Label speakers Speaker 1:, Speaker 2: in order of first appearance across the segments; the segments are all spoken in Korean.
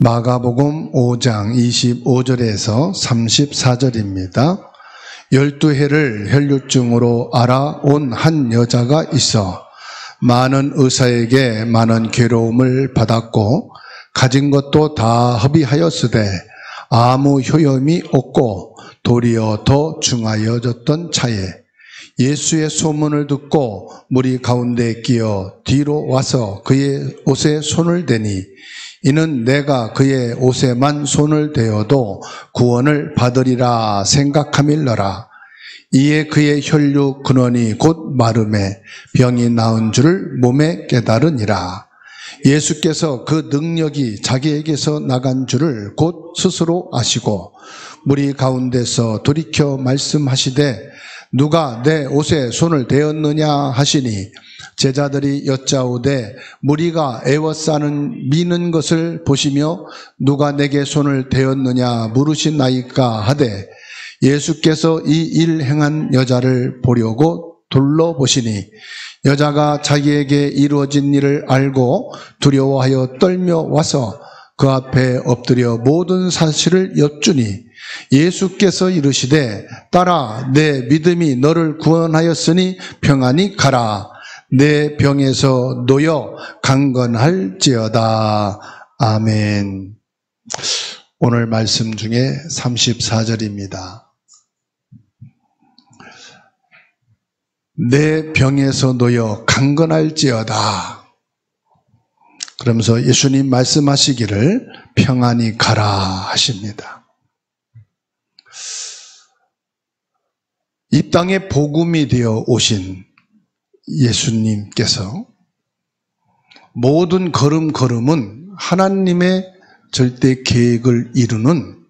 Speaker 1: 마가복음 5장 25절에서 34절입니다. 12해를 혈류증으로 알아온 한 여자가 있어 많은 의사에게 많은 괴로움을 받았고 가진 것도 다 허비하였으되 아무 효험이 없고 도리어 더 중하여졌던 차에 예수의 소문을 듣고 무리 가운데 끼어 뒤로 와서 그의 옷에 손을 대니 이는 내가 그의 옷에만 손을 대어도 구원을 받으리라 생각함일러라. 이에 그의 혈류 근원이 곧 마름에 병이 나은 줄을 몸에 깨달으니라. 예수께서 그 능력이 자기에게서 나간 줄을 곧 스스로 아시고 무리 가운데서 돌이켜 말씀하시되 누가 내 옷에 손을 대었느냐 하시니 제자들이 여짜오되 무리가 애워싸는 미는 것을 보시며 누가 내게 손을 대었느냐 물으시나이까 하되 예수께서 이 일 행한 여자를 보려고 둘러보시니 여자가 자기에게 이루어진 일을 알고 두려워하여 떨며 와서 그 앞에 엎드려 모든 사실을 여쭈니 예수께서 이르시되 딸아 내 믿음이 너를 구원하였으니 평안히 가라. 내 병에서 놓여 강건할지어다. 아멘. 오늘 말씀 중에 34절입니다. 내 병에서 놓여 강건할지어다. 그러면서 예수님 말씀하시기를 평안히 가라 하십니다. 이 땅에 복음이 되어 오신 예수님께서 모든 걸음걸음은 하나님의 절대 계획을 이루는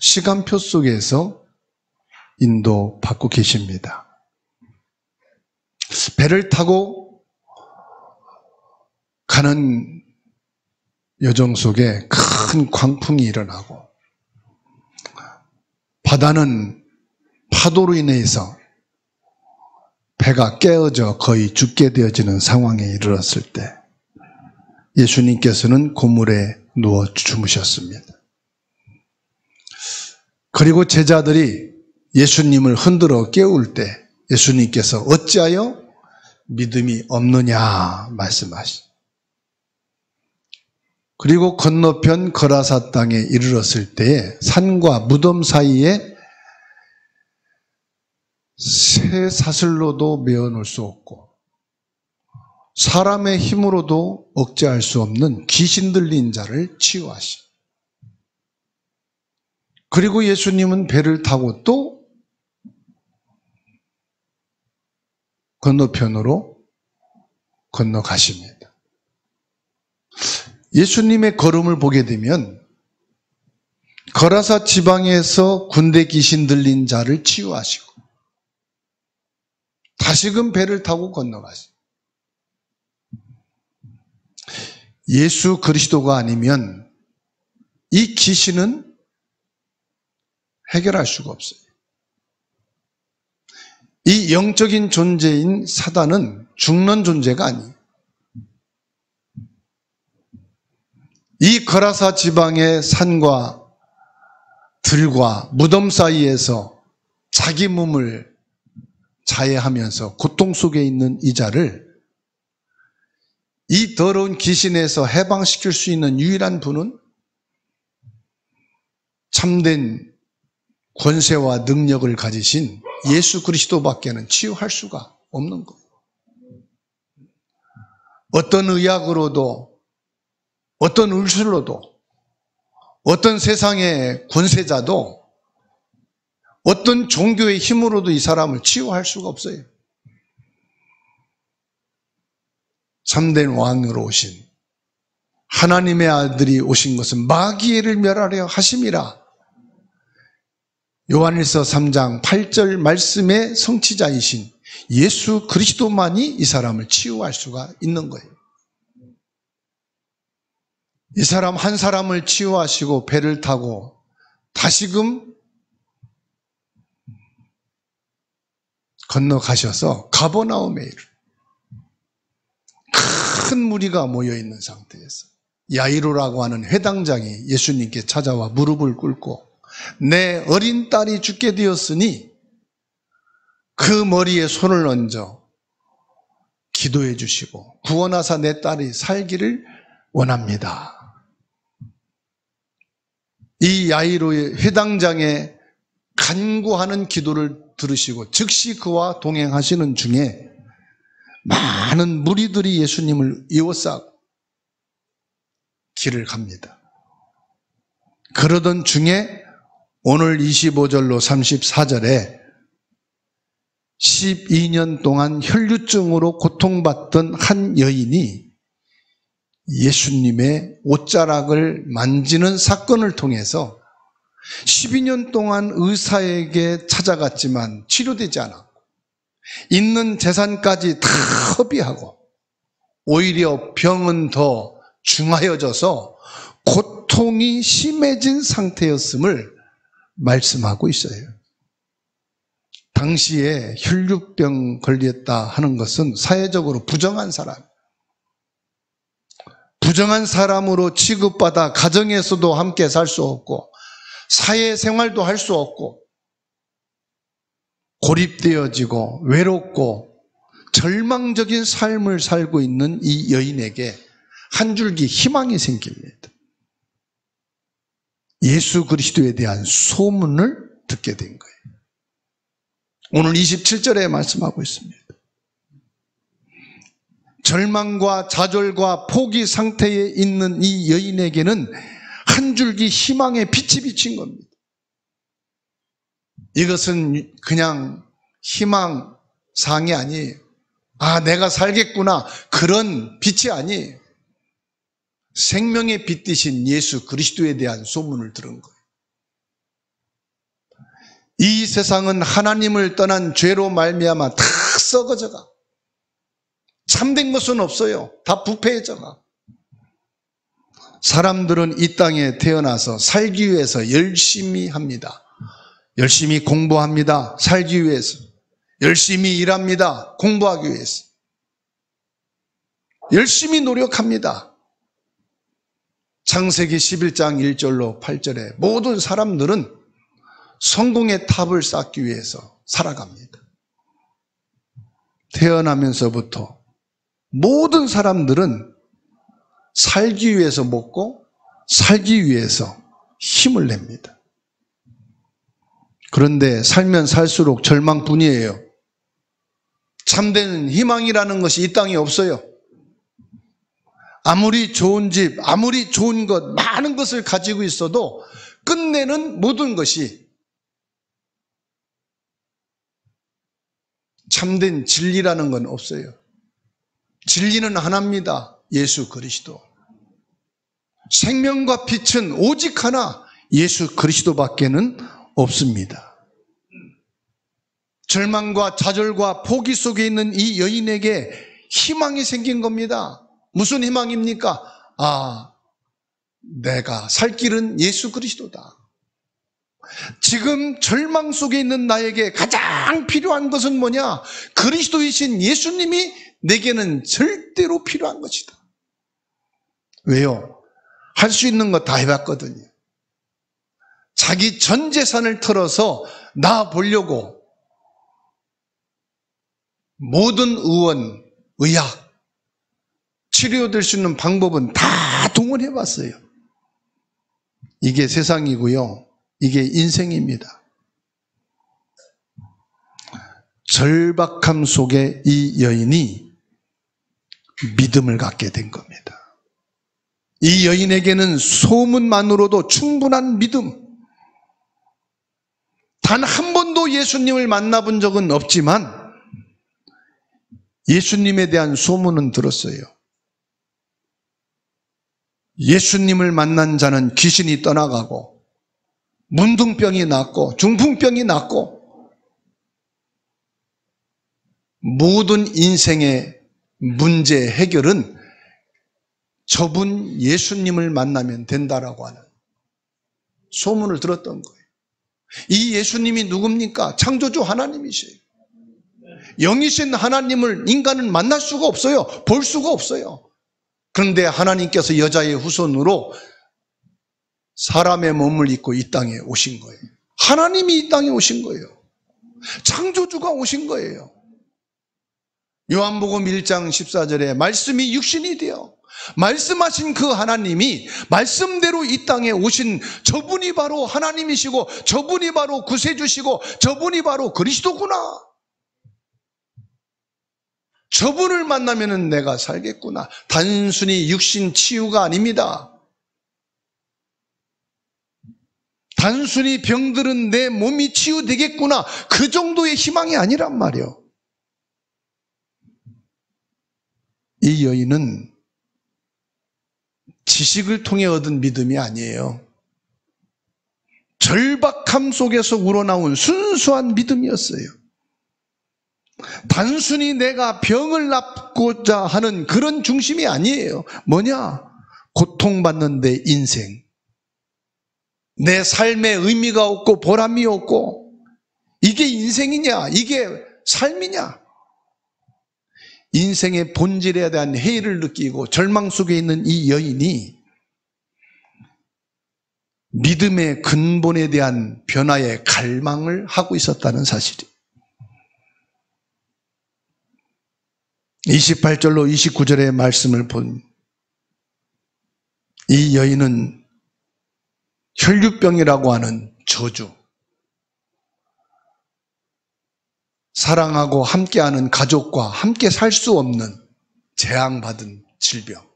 Speaker 1: 시간표 속에서 인도받고 계십니다. 배를 타고 가는 여정 속에 큰 광풍이 일어나고 바다는 파도로 인해서 배가 깨어져 거의 죽게 되어지는 상황에 이르렀을 때 예수님께서는 고물에 누워 주무셨습니다. 그리고 제자들이 예수님을 흔들어 깨울 때 예수님께서 어찌하여 믿음이 없느냐 말씀하시죠. 그리고 건너편 거라사 땅에 이르렀을 때에 산과 무덤 사이에 새 사슬로도 메어놓을 수 없고 사람의 힘으로도 억제할 수 없는 귀신 들린 자를 치유하시. 그리고 예수님은 배를 타고 또 건너편으로 건너가십니다. 예수님의 걸음을 보게 되면 거라사 지방에서 군대 귀신 들린 자를 치유하시고 다시금 배를 타고 건너가시고 예수 그리스도가 아니면 이 귀신은 해결할 수가 없어요. 이 영적인 존재인 사단은 죽는 존재가 아니에요. 이 거라사 지방의 산과 들과 무덤 사이에서 자기 몸을 자해하면서 고통 속에 있는 이 자를 이 더러운 귀신에서 해방시킬 수 있는 유일한 분은 참된 권세와 능력을 가지신 예수 그리스도밖에는 치유할 수가 없는 거예요. 어떤 의학으로도 어떤 의술로도 어떤 세상의 권세자도 어떤 종교의 힘으로도 이 사람을 치유할 수가 없어요. 참된 왕으로 오신 하나님의 아들이 오신 것은 마귀를 멸하려 하심이라. 요한일서 3장 8절 말씀의 성취자이신 예수 그리스도만이 이 사람을 치유할 수가 있는 거예요. 이 사람 한 사람을 치유하시고 배를 타고 다시금 건너가셔서 가버나움에 이르러 큰 무리가 모여있는 상태에서 야이로라고 하는 회당장이 예수님께 찾아와 무릎을 꿇고 내 어린 딸이 죽게 되었으니 그 머리에 손을 얹어 기도해 주시고 구원하사 내 딸이 살기를 원합니다. 이 야이로의 회당장의 간구하는 기도를 들으시고 즉시 그와 동행하시는 중에 많은 무리들이 예수님을 이어싸고 길을 갑니다. 그러던 중에 오늘 25절로 34절에 12년 동안 혈류증으로 고통받던 한 여인이 예수님의 옷자락을 만지는 사건을 통해서 12년 동안 의사에게 찾아갔지만 치료되지 않았고 있는 재산까지 다 허비하고 오히려 병은 더 중하여져서 고통이 심해진 상태였음을 말씀하고 있어요. 당시에 혈류병 걸렸다 하는 것은 사회적으로 부정한 사람으로 취급받아 가정에서도 함께 살 수 없고 사회생활도 할 수 없고 고립되어지고 외롭고 절망적인 삶을 살고 있는 이 여인에게 한 줄기 희망이 생깁니다. 예수 그리스도에 대한 소문을 듣게 된 거예요. 오늘 27절에 말씀하고 있습니다. 절망과 좌절과 포기 상태에 있는 이 여인에게는 한 줄기 희망의 빛이 비친 겁니다. 이것은 그냥 희망사항이 아니에요. 아, 내가 살겠구나. 그런 빛이 아니에요. 생명의 빛 되신 예수 그리스도에 대한 소문을 들은 거예요. 이 세상은 하나님을 떠난 죄로 말미암아 다 썩어져가. 참된 것은 없어요. 다 부패해져가. 사람들은 이 땅에 태어나서 살기 위해서 열심히 합니다. 열심히 공부합니다. 살기 위해서. 열심히 일합니다. 공부하기 위해서. 열심히 노력합니다. 창세기 11장 1절로 8절에 모든 사람들은 성공의 탑을 쌓기 위해서 살아갑니다. 태어나면서부터 모든 사람들은 살기 위해서 먹고 살기 위해서 힘을 냅니다. 그런데 살면 살수록 절망뿐이에요. 참된 희망이라는 것이 이 땅에 없어요. 아무리 좋은 집, 아무리 좋은 것, 많은 것을 가지고 있어도 끝내는 모든 것이 참된 진리라는 건 없어요. 진리는 하나입니다. 예수 그리스도. 생명과 빛은 오직 하나, 예수 그리스도밖에는 없습니다. 절망과 좌절과 포기 속에 있는 이 여인에게 희망이 생긴 겁니다. 무슨 희망입니까? 아, 내가 살 길은 예수 그리스도다. 지금 절망 속에 있는 나에게 가장 필요한 것은 뭐냐? 그리스도이신 예수님이 내게는 절대로 필요한 것이다. 왜요? 할 수 있는 거 다 해봤거든요. 자기 전 재산을 털어서 나 보려고 모든 의원, 의학, 치료될 수 있는 방법은 다 동원해봤어요. 이게 세상이고요. 이게 인생입니다. 절박함 속에 이 여인이 믿음을 갖게 된 겁니다. 이 여인에게는 소문만으로도 충분한 믿음. 단 한 번도 예수님을 만나본 적은 없지만 예수님에 대한 소문은 들었어요. 예수님을 만난 자는 귀신이 떠나가고 문둥병이 낫고 중풍병이 낫고 모든 인생의 문제 해결은 저분 예수님을 만나면 된다라고 하는 소문을 들었던 거예요. 이 예수님이 누굽니까? 창조주 하나님이세요. 영이신 하나님을 인간은 만날 수가 없어요. 볼 수가 없어요. 그런데 하나님께서 여자의 후손으로 사람의 몸을 입고 이 땅에 오신 거예요. 하나님이 이 땅에 오신 거예요. 창조주가 오신 거예요. 요한복음 1장 14절에 말씀이 육신이 되어 말씀하신 그 하나님이 말씀대로 이 땅에 오신 저분이 바로 하나님이시고 저분이 바로 구세주시고 저분이 바로 그리스도구나. 저분을 만나면 내가 살겠구나. 단순히 육신 치유가 아닙니다. 단순히 병들은 내 몸이 치유되겠구나. 그 정도의 희망이 아니란 말이에요. 이 여인은 지식을 통해 얻은 믿음이 아니에요. 절박함 속에서 우러나온 순수한 믿음이었어요. 단순히 내가 병을 낫고자 하는 그런 중심이 아니에요. 뭐냐? 고통받는 내 인생. 내 삶에 의미가 없고 보람이 없고 이게 인생이냐? 이게 삶이냐? 인생의 본질에 대한 해이를 느끼고 절망 속에 있는 이 여인이 믿음의 근본에 대한 변화에 갈망을 하고 있었다는 사실이에요. 28절로 29절의 말씀을 본 이 여인은 혈류병이라고 하는 저주, 사랑하고 함께하는 가족과 함께 살 수 없는 재앙받은 질병,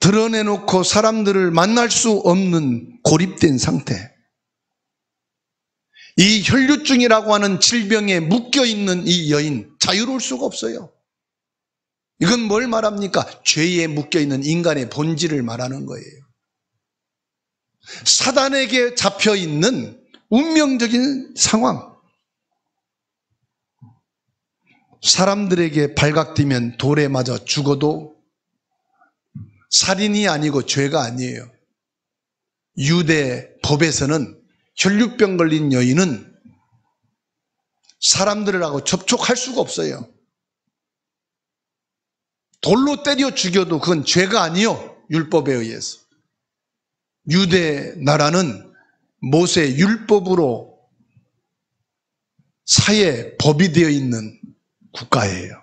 Speaker 1: 드러내놓고 사람들을 만날 수 없는 고립된 상태, 이 혈류증이라고 하는 질병에 묶여있는 이 여인, 자유로울 수가 없어요. 이건 뭘 말합니까? 죄에 묶여있는 인간의 본질을 말하는 거예요. 사단에게 잡혀있는 운명적인 상황. 사람들에게 발각되면 돌에 맞아 죽어도 살인이 아니고 죄가 아니에요. 유대 법에서는 혈류병 걸린 여인은 사람들하고 접촉할 수가 없어요. 돌로 때려 죽여도 그건 죄가 아니요, 율법에 의해서. 유대 나라는 모세 율법으로 사회 법이 되어 있는 국가예요.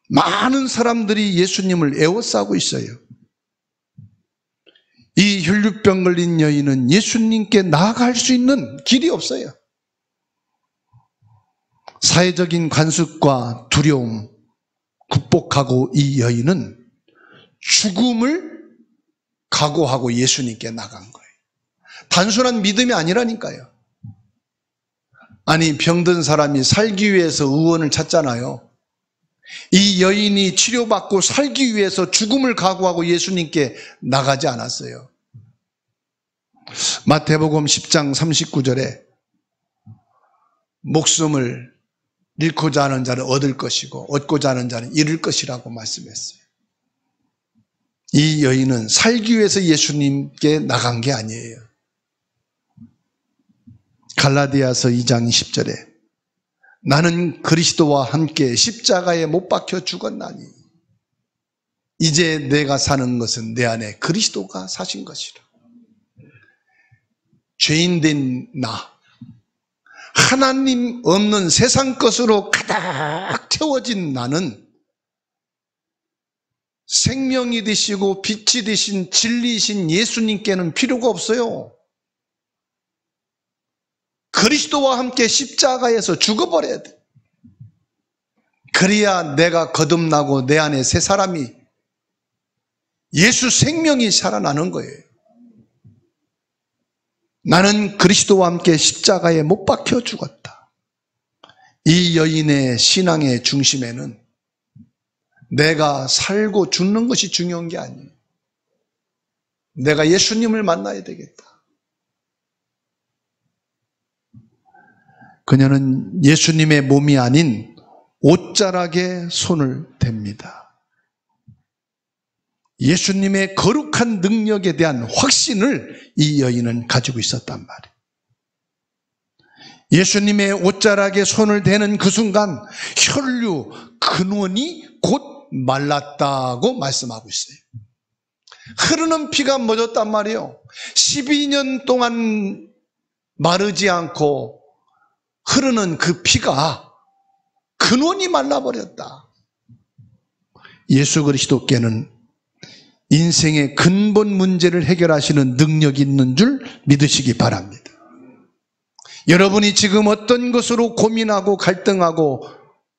Speaker 1: 많은 사람들이 예수님을 애워싸고 있어요. 이 혈류병 걸린 여인은 예수님께 나아갈 수 있는 길이 없어요. 사회적인 관습과 두려움 극복하고 이 여인은 죽음을 각오하고 예수님께 나간 거예요. 단순한 믿음이 아니라니까요. 아니, 병든 사람이 살기 위해서 의원을 찾잖아요. 이 여인이 치료받고 살기 위해서 죽음을 각오하고 예수님께 나가지 않았어요. 마태복음 10장 39절에 목숨을 잃고자 하는 자는 얻을 것이고 얻고자 하는 자는 잃을 것이라고 말씀했어요. 이 여인은 살기 위해서 예수님께 나간 게 아니에요. 갈라디아서 2장 20절에 나는 그리스도와 함께 십자가에 못 박혀 죽었나니 이제 내가 사는 것은 내 안에 그리스도가 사신 것이라. 죄인된 나, 하나님 없는 세상 것으로 가득 채워진 나는 생명이 되시고 빛이 되신 진리이신 예수님께는 필요가 없어요. 그리스도와 함께 십자가에서 죽어버려야 돼. 그래야 내가 거듭나고 내 안에 새 사람이, 예수 생명이 살아나는 거예요. 나는 그리스도와 함께 십자가에 못 박혀 죽었다. 이 여인의 신앙의 중심에는 내가 살고 죽는 것이 중요한 게 아니에요. 내가 예수님을 만나야 되겠다. 그녀는 예수님의 몸이 아닌 옷자락에 손을 댑니다. 예수님의 거룩한 능력에 대한 확신을 이 여인은 가지고 있었단 말이에요. 예수님의 옷자락에 손을 대는 그 순간 혈류 근원이 곧 말랐다고 말씀하고 있어요. 흐르는 피가 멎었단 말이에요. 12년 동안 마르지 않고 흐르는 그 피가 근원이 말라버렸다. 예수 그리스도께는 인생의 근본 문제를 해결하시는 능력이 있는 줄 믿으시기 바랍니다. 여러분이 지금 어떤 것으로 고민하고 갈등하고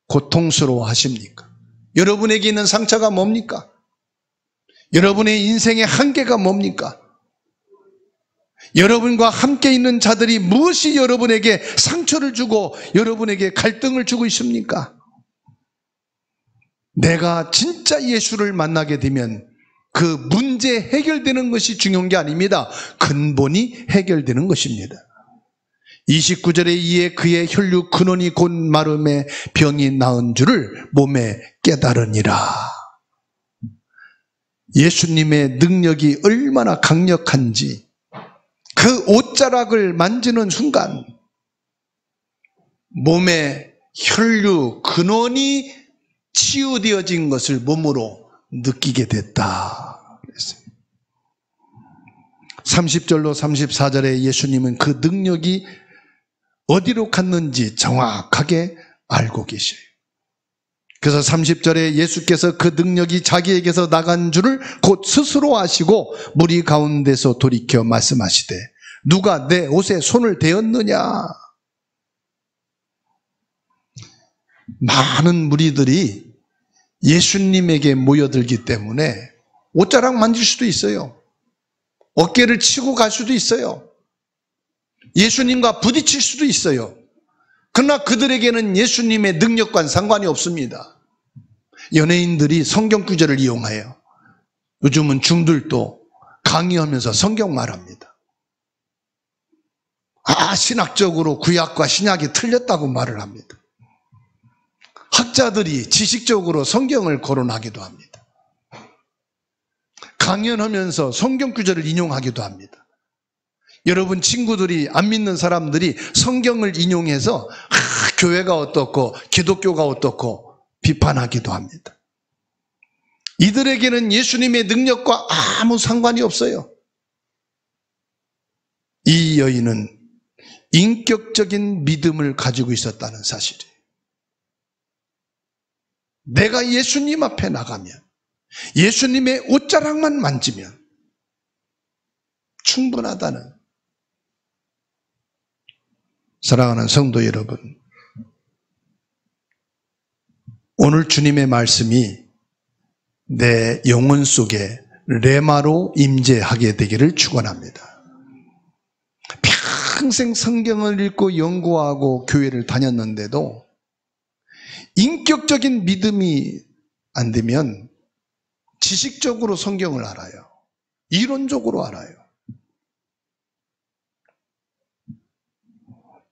Speaker 1: 고통스러워 하십니까? 여러분에게 있는 상처가 뭡니까? 여러분의 인생의 한계가 뭡니까? 여러분과 함께 있는 자들이 무엇이 여러분에게 상처를 주고 여러분에게 갈등을 주고 있습니까? 내가 진짜 예수를 만나게 되면 그 문제 해결되는 것이 중요한 게 아닙니다. 근본이 해결되는 것입니다. 29절에 이에 그의 혈류 근원이 곧 마름에 병이 나은 줄을 몸에 깨달으니라. 예수님의 능력이 얼마나 강력한지 그 옷자락을 만지는 순간 몸에 혈류 근원이 치유되어진 것을 몸으로 느끼게 됐다 그랬어요. 30절로 34절에 예수님은 그 능력이 어디로 갔는지 정확하게 알고 계셔요. 그래서 30절에 예수께서 그 능력이 자기에게서 나간 줄을 곧 스스로 아시고 무리 가운데서 돌이켜 말씀하시되 누가 내 옷에 손을 대었느냐. 많은 무리들이 예수님에게 모여들기 때문에 옷자락 만질 수도 있어요. 어깨를 치고 갈 수도 있어요. 예수님과 부딪힐 수도 있어요. 그러나 그들에게는 예수님의 능력과는 상관이 없습니다. 연예인들이 성경 구절을 이용해요. 요즘은 중들도 강의하면서 성경 말합니다. 신학적으로 구약과 신약이 틀렸다고 말을 합니다. 학자들이 지식적으로 성경을 거론하기도 합니다. 강연하면서 성경 구절을 인용하기도 합니다. 여러분 친구들이 안 믿는 사람들이 성경을 인용해서 교회가 어떻고 기독교가 어떻고 비판하기도 합니다. 이들에게는 예수님의 능력과 아무 상관이 없어요. 이 여인은 인격적인 믿음을 가지고 있었다는 사실이에요. 내가 예수님 앞에 나가면 예수님의 옷자락만 만지면 충분하다는. 사랑하는 성도 여러분, 오늘 주님의 말씀이 내 영혼 속에 레마로 임재하게 되기를 축원합니다. 평생 성경을 읽고 연구하고 교회를 다녔는데도 인격적인 믿음이 안 되면 지식적으로 성경을 알아요. 이론적으로 알아요.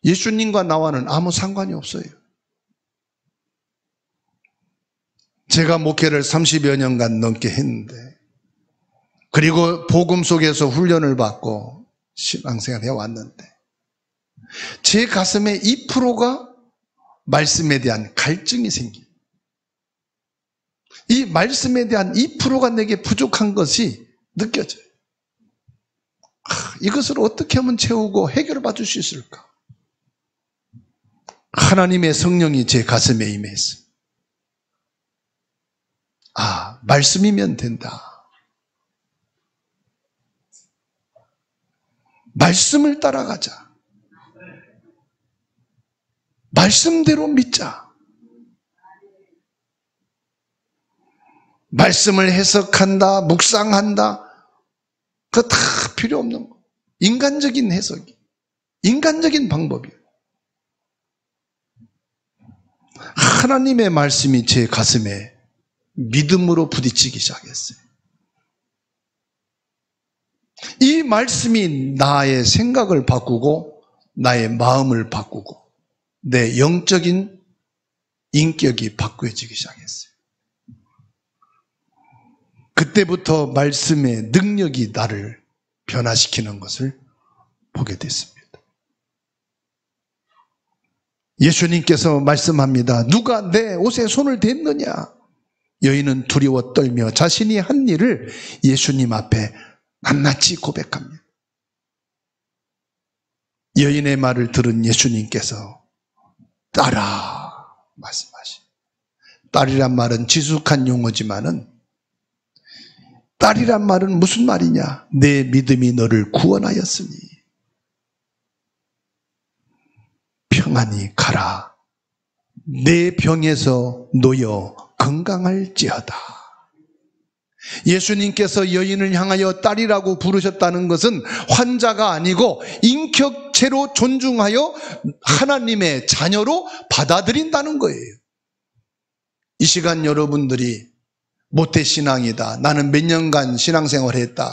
Speaker 1: 예수님과 나와는 아무 상관이 없어요. 제가 목회를 30여 년간 넘게 했는데, 그리고 복음 속에서 훈련을 받고 신앙생활 해왔는데, 제 가슴에 2%가 말씀에 대한 갈증이 생겨요. 이 말씀에 대한 2%가 내게 부족한 것이 느껴져요. 이것을 어떻게 하면 채우고 해결을 받을 수 있을까? 하나님의 성령이 제 가슴에 임했어요. 말씀이면 된다. 말씀을 따라가자. 말씀대로 믿자. 말씀을 해석한다, 묵상한다, 그거 다 필요 없는 거. 인간적인 해석이, 인간적인 방법이에요. 하나님의 말씀이 제 가슴에 믿음으로 부딪히기 시작했어요. 이 말씀이 나의 생각을 바꾸고 나의 마음을 바꾸고 내 영적인 인격이 바꾸어지기 시작했어요. 그때부터 말씀의 능력이 나를 변화시키는 것을 보게 됐습니다. 예수님께서 말씀합니다. 누가 내 옷에 손을 댔느냐? 여인은 두려워 떨며 자신이 한 일을 예수님 앞에 낱낱이 고백합니다. 여인의 말을 들은 예수님께서 딸아 말씀하시. 딸이란 말은 지숙한 용어지만은 딸이란 말은 무슨 말이냐? 내 믿음이 너를 구원하였으니 평안히 가라. 내 병에서 놓여 건강할지어다. 예수님께서 여인을 향하여 딸이라고 부르셨다는 것은 환자가 아니고 인격체로 존중하여 하나님의 자녀로 받아들인다는 거예요. 이 시간 여러분들이 모태신앙이다. 나는 몇 년간 신앙생활했다.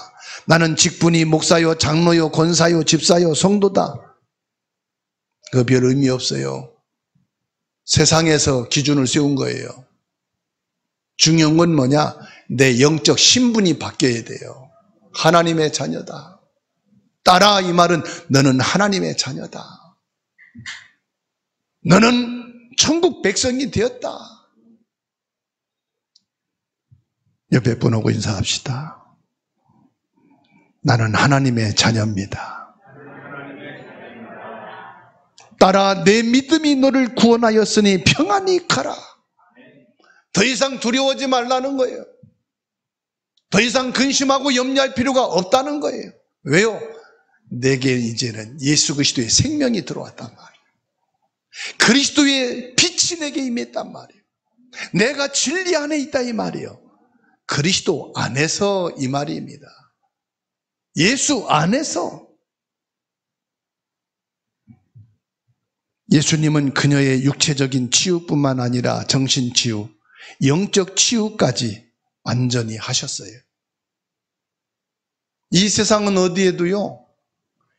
Speaker 1: 나는 직분이 목사요, 장로요, 권사요, 집사요, 성도다. 그 별 의미 없어요. 세상에서 기준을 세운 거예요. 중요한 건 뭐냐? 내 영적 신분이 바뀌어야 돼요. 하나님의 자녀다. 딸아 이 말은 너는 하나님의 자녀다. 너는 천국 백성이 되었다. 옆에 분하고 인사합시다. 나는 하나님의 자녀입니다. 딸아 내 믿음이 너를 구원하였으니 평안히 가라. 더 이상 두려워하지 말라는 거예요. 더 이상 근심하고 염려할 필요가 없다는 거예요. 왜요? 내게 이제는 예수 그리스도의 생명이 들어왔단 말이에요. 그리스도의 빛이 내게 임했단 말이에요. 내가 진리 안에 있다 이 말이에요. 그리스도 안에서 이 말입니다. 예수 안에서. 예수님은 그녀의 육체적인 치유뿐만 아니라 정신치유, 영적 치유까지 완전히 하셨어요. 이 세상은 어디에도요,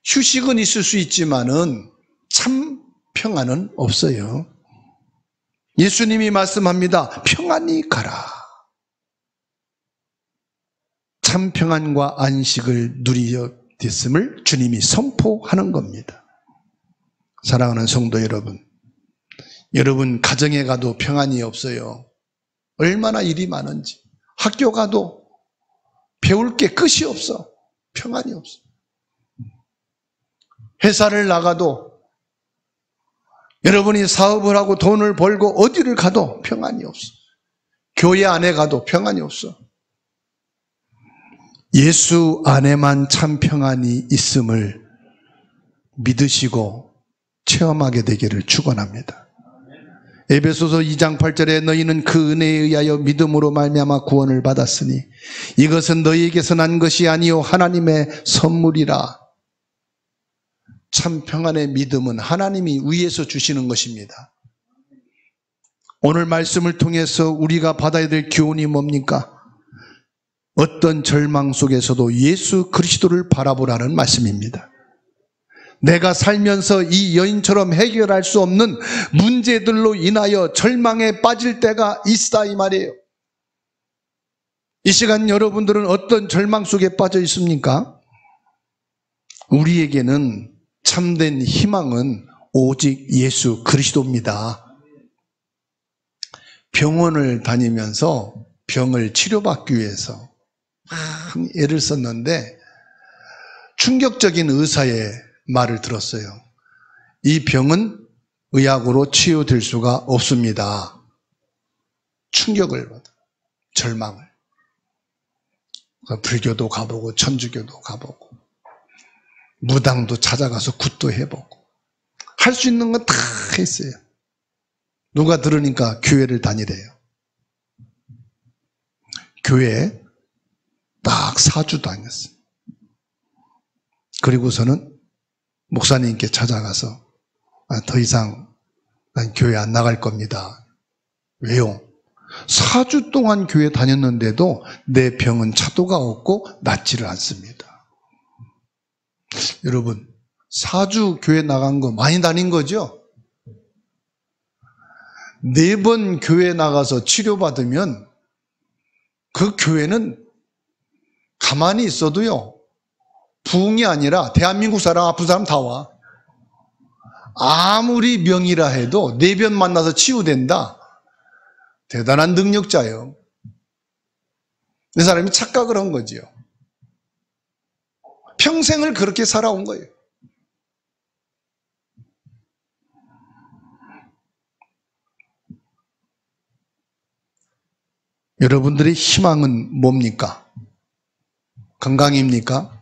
Speaker 1: 휴식은 있을 수 있지만은 참 평안은 없어요. 예수님이 말씀합니다. 평안히 가라. 참 평안과 안식을 누리게 됐음을 주님이 선포하는 겁니다. 사랑하는 성도 여러분, 여러분 가정에 가도 평안이 없어요. 얼마나 일이 많은지. 학교 가도 배울 게 끝이 없어. 평안이 없어. 회사를 나가도 여러분이 사업을 하고 돈을 벌고 어디를 가도 평안이 없어. 교회 안에 가도 평안이 없어. 예수 안에만 참 평안이 있음을 믿으시고 체험하게 되기를 축원합니다. 에베소서 2장 8절에 너희는 그 은혜에 의하여 믿음으로 말미암아 구원을 받았으니 이것은 너희에게서 난 것이 아니요 하나님의 선물이라. 참 평안의 믿음은 하나님이 위에서 주시는 것입니다. 오늘 말씀을 통해서 우리가 받아야 될 교훈이 뭡니까? 어떤 절망 속에서도 예수 그리스도를 바라보라는 말씀입니다. 내가 살면서 이 여인처럼 해결할 수 없는 문제들로 인하여 절망에 빠질 때가 있다 이 말이에요. 이 시간 여러분들은 어떤 절망 속에 빠져 있습니까? 우리에게는 참된 희망은 오직 예수 그리스도입니다. 병원을 다니면서 병을 치료받기 위해서 애를 썼는데 충격적인 의사의 말을 들었어요. 이 병은 의학으로 치유될 수가 없습니다. 충격을 받아, 절망을. 불교도 가보고 천주교도 가보고 무당도 찾아가서 굿도 해보고 할 수 있는 건 다 했어요. 누가 들으니까 교회를 다니래요. 교회에 딱 4주 다녔어요. 그리고서는 목사님께 찾아가서 더 이상 난 교회 안 나갈 겁니다. 왜요? 4주 동안 교회 다녔는데도 내 병은 차도가 없고 낫지를 않습니다. 여러분 4주 교회 나간 거 많이 다닌 거죠? 4번 교회 나가서 치료받으면 그 교회는 가만히 있어도요 부흥이 아니라 대한민국 사람 아픈 사람 다 와. 아무리 명의라 해도 내변 만나서 치유된다. 대단한 능력자예요. 이 사람이 착각을 한 거지요. 평생을 그렇게 살아온 거예요. 여러분들의 희망은 뭡니까? 건강입니까?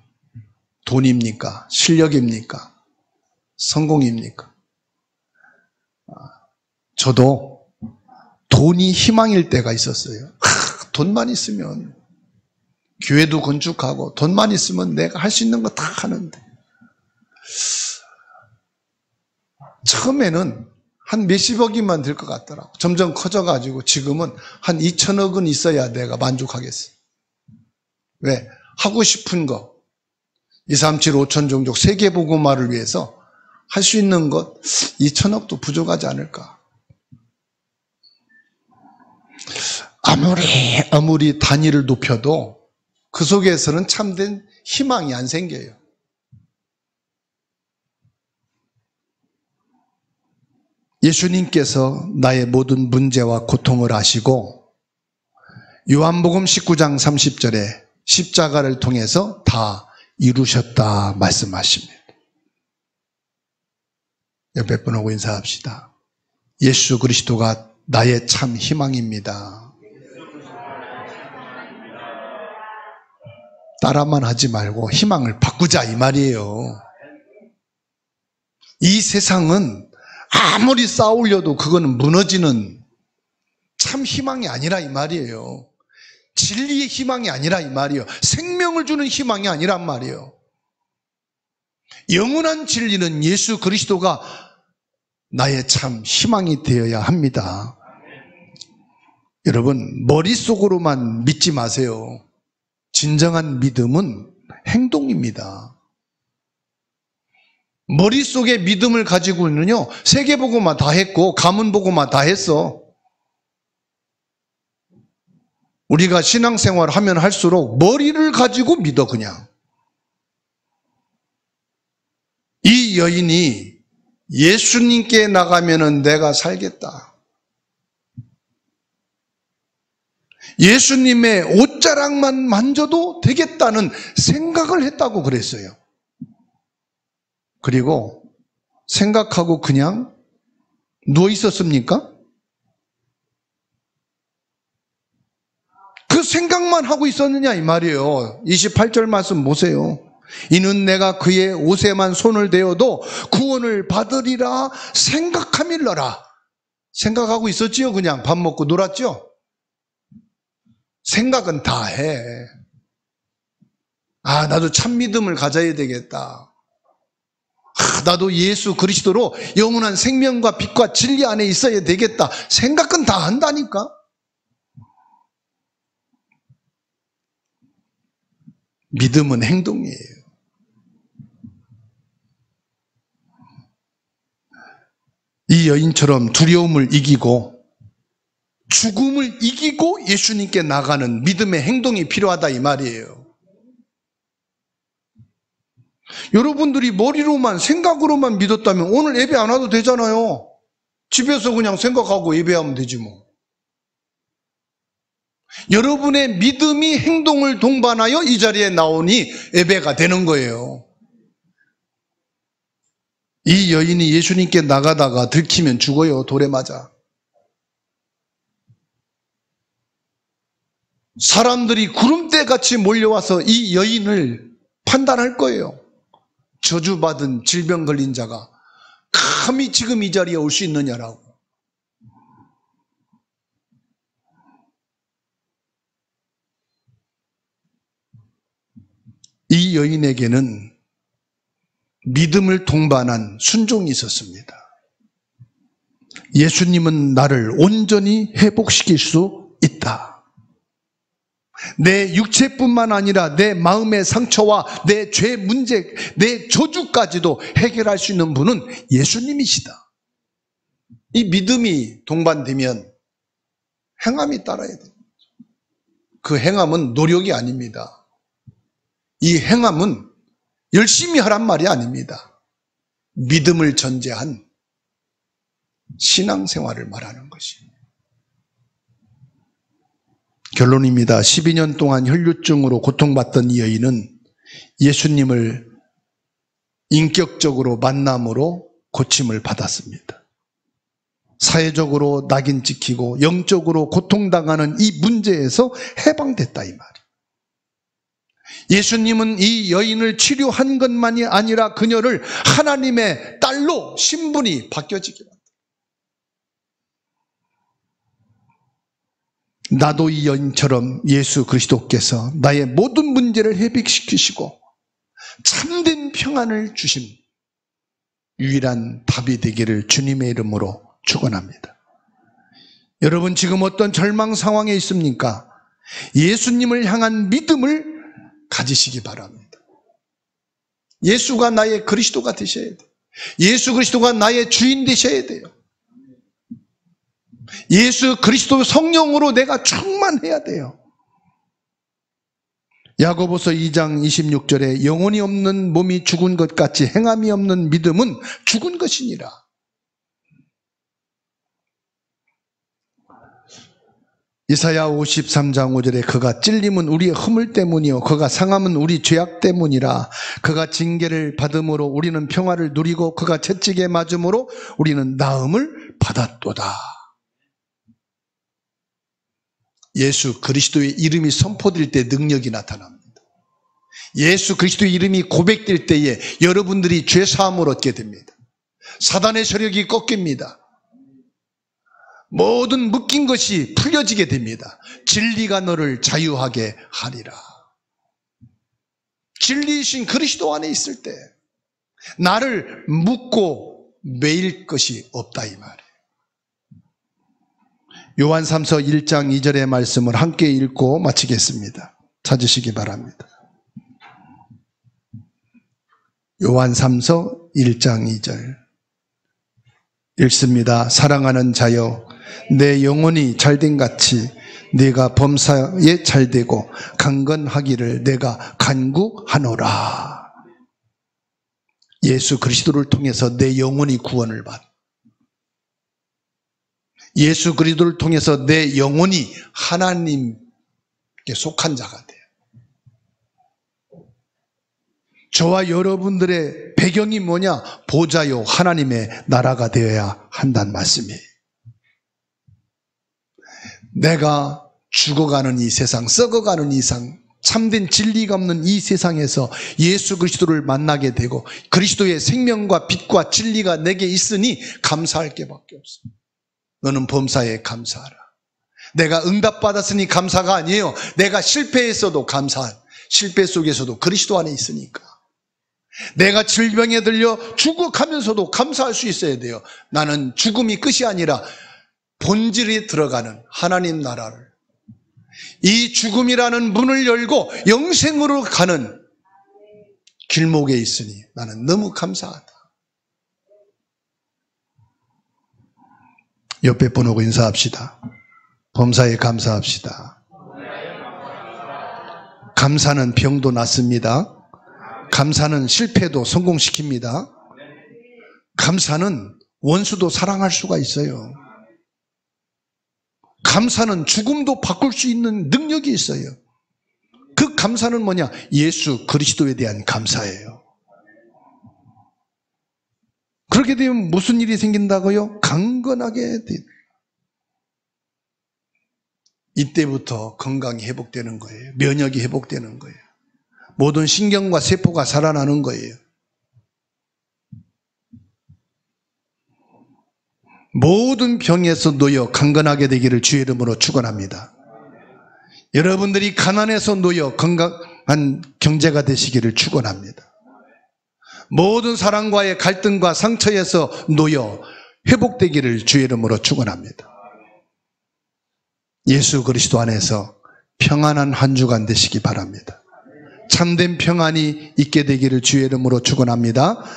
Speaker 1: 돈입니까? 실력입니까? 성공입니까? 저도 돈이 희망일 때가 있었어요. 돈만 있으면 교회도 건축하고 돈만 있으면 내가 할 수 있는 거 다 하는데, 처음에는 한 몇십억이면 될 것 같더라고. 점점 커져가지고 지금은 한 2천억은 있어야 내가 만족하겠어. 왜? 하고 싶은 거 2, 3, 7, 5천 종족 세계복음화를 위해서 할 수 있는 것 2천억도 부족하지 않을까. 아무리 단위를 높여도 그 속에서는 참된 희망이 안 생겨요. 예수님께서 나의 모든 문제와 고통을 아시고 요한복음 19장 30절에 십자가를 통해서 다 이루셨다 말씀하십니다. 옆에 분하고 인사합시다. 예수 그리스도가 나의 참 희망입니다. 따라만 하지 말고 희망을 바꾸자 이 말이에요. 이 세상은 아무리 싸우려도 그거는 무너지는 참 희망이 아니라 이 말이에요. 진리의 희망이 아니라 이 말이에요. 생명을 주는 희망이 아니란 말이에요. 영원한 진리는 예수 그리스도가 나의 참 희망이 되어야 합니다. 여러분, 머릿속으로만 믿지 마세요. 진정한 믿음은 행동입니다. 머릿속에 믿음을 가지고는요, 세계복음화 다 했고 가문복음화 다 했어. 우리가 신앙생활 하면 할수록 머리를 가지고 믿어. 그냥 이 여인이 예수님께 나가면은 내가 살겠다, 예수님의 옷자락만 만져도 되겠다는 생각을 했다고 그랬어요. 그리고 생각하고 그냥 누워 있었습니까? 그 생각만 하고 있었느냐 이 말이에요. 28절 말씀 보세요. 이는 내가 그의 옷에만 손을 대어도 구원을 받으리라 생각함일러라. 생각하고 있었지요. 그냥 밥 먹고 놀았죠. 생각은 다 해. 아, 나도 참 믿음을 가져야 되겠다. 나도 예수 그리스도로 영원한 생명과 빛과 진리 안에 있어야 되겠다. 생각은 다 한다니까. 믿음은 행동이에요. 이 여인처럼 두려움을 이기고 죽음을 이기고 예수님께 나가는 믿음의 행동이 필요하다 이 말이에요. 여러분들이 머리로만 생각으로만 믿었다면 오늘 예배 안 와도 되잖아요. 집에서 그냥 생각하고 예배하면 되지 뭐. 여러분의 믿음이 행동을 동반하여 이 자리에 나오니 예배가 되는 거예요. 이 여인이 예수님께 나가다가 들키면 죽어요. 돌에 맞아. 사람들이 구름대같이 몰려와서 이 여인을 판단할 거예요. 저주받은 질병 걸린 자가 감히 지금 이 자리에 올 수 있느냐라고. 이 여인에게는 믿음을 동반한 순종이 있었습니다. 예수님은 나를 온전히 회복시킬 수 있다. 내 육체뿐만 아니라 내 마음의 상처와 내 죄 문제, 내 저주까지도 해결할 수 있는 분은 예수님이시다. 이 믿음이 동반되면 행함이 따라야 돼요. 그 행함은 노력이 아닙니다. 이 행함은 열심히 하란 말이 아닙니다. 믿음을 전제한 신앙생활을 말하는 것입니다. 결론입니다. 12년 동안 혈류증으로 고통받던 이 여인은 예수님을 인격적으로 만남으로 고침을 받았습니다. 사회적으로 낙인 찍히고 영적으로 고통당하는 이 문제에서 해방됐다 이 말이에요. 예수님은 이 여인을 치료한 것만이 아니라 그녀를 하나님의 딸로 신분이 바뀌어지게 만들어요. 나도 이 여인처럼 예수 그리스도께서 나의 모든 문제를 해결시키시고 참된 평안을 주신 유일한 답이 되기를 주님의 이름으로 축원합니다. 여러분 지금 어떤 절망 상황에 있습니까? 예수님을 향한 믿음을 가지시기 바랍니다. 예수가 나의 그리스도가 되셔야 돼요. 예수 그리스도가 나의 주인 되셔야 돼요. 예수 그리스도 성령으로 내가 충만해야 돼요. 야고보서 2장 26절에 영혼이 없는 몸이 죽은 것 같이 행함이 없는 믿음은 죽은 것이니라. 이사야 53장 5절에 그가 찔림은 우리의 허물 때문이요 그가 상함은 우리 죄악 때문이라. 그가 징계를 받음으로 우리는 평화를 누리고 그가 채찍에 맞음으로 우리는 나음을 받았도다. 예수 그리스도의 이름이 선포될 때 능력이 나타납니다. 예수 그리스도의 이름이 고백될 때에 여러분들이 죄사함을 얻게 됩니다. 사단의 세력이 꺾입니다. 모든 묶인 것이 풀려지게 됩니다. 진리가 너를 자유하게 하리라. 진리이신 그리스도 안에 있을 때 나를 묶고 매일 것이 없다 이 말이에요. 요한삼서 1장 2절의 말씀을 함께 읽고 마치겠습니다. 찾으시기 바랍니다. 요한삼서 1장 2절 읽습니다. 사랑하는 자여 내 영혼이 잘된 같이 네가 범사에 잘되고 강건하기를 내가 간구하노라. 예수 그리스도를 통해서 내 영혼이 구원을 받. 예수 그리스도를 통해서 내 영혼이 하나님께 속한 자가 돼요. 저와 여러분들의 배경이 뭐냐? 보좌요 하나님의 나라가 되어야 한다는 말씀이에요. 내가 죽어가는 이 세상, 썩어가는 이상, 참된 진리가 없는 이 세상에서 예수 그리스도를 만나게 되고 그리스도의 생명과 빛과 진리가 내게 있으니 감사할 게 밖에 없어. 너는 범사에 감사하라. 내가 응답받았으니 감사가 아니에요. 내가 실패했어도 감사한, 실패 속에서도 그리스도 안에 있으니까. 내가 질병에 들려 죽어가면서도 감사할 수 있어야 돼요. 나는 죽음이 끝이 아니라 본질에 들어가는 하나님 나라를, 이 죽음이라는 문을 열고 영생으로 가는 길목에 있으니 나는 너무 감사하다. 옆에 분하고 인사합시다. 범사에 감사합시다. 감사는 병도 낫습니다. 감사는 실패도 성공시킵니다. 감사는 원수도 사랑할 수가 있어요. 감사는 죽음도 바꿀 수 있는 능력이 있어요. 그 감사는 뭐냐? 예수 그리스도에 대한 감사예요. 그렇게 되면 무슨 일이 생긴다고요? 강건하게 돼. 이때부터 건강이 회복되는 거예요. 면역이 회복되는 거예요. 모든 신경과 세포가 살아나는 거예요. 모든 병에서 놓여 강건하게 되기를 주의 이름으로 축원합니다. 여러분들이 가난에서 놓여 건강한 경제가 되시기를 축원합니다. 모든 사람과의 갈등과 상처에서 놓여 회복되기를 주의 이름으로 축원합니다. 예수 그리스도 안에서 평안한 한 주간 되시기 바랍니다. 참된 평안이 있게 되기를 주의 이름으로 축원합니다.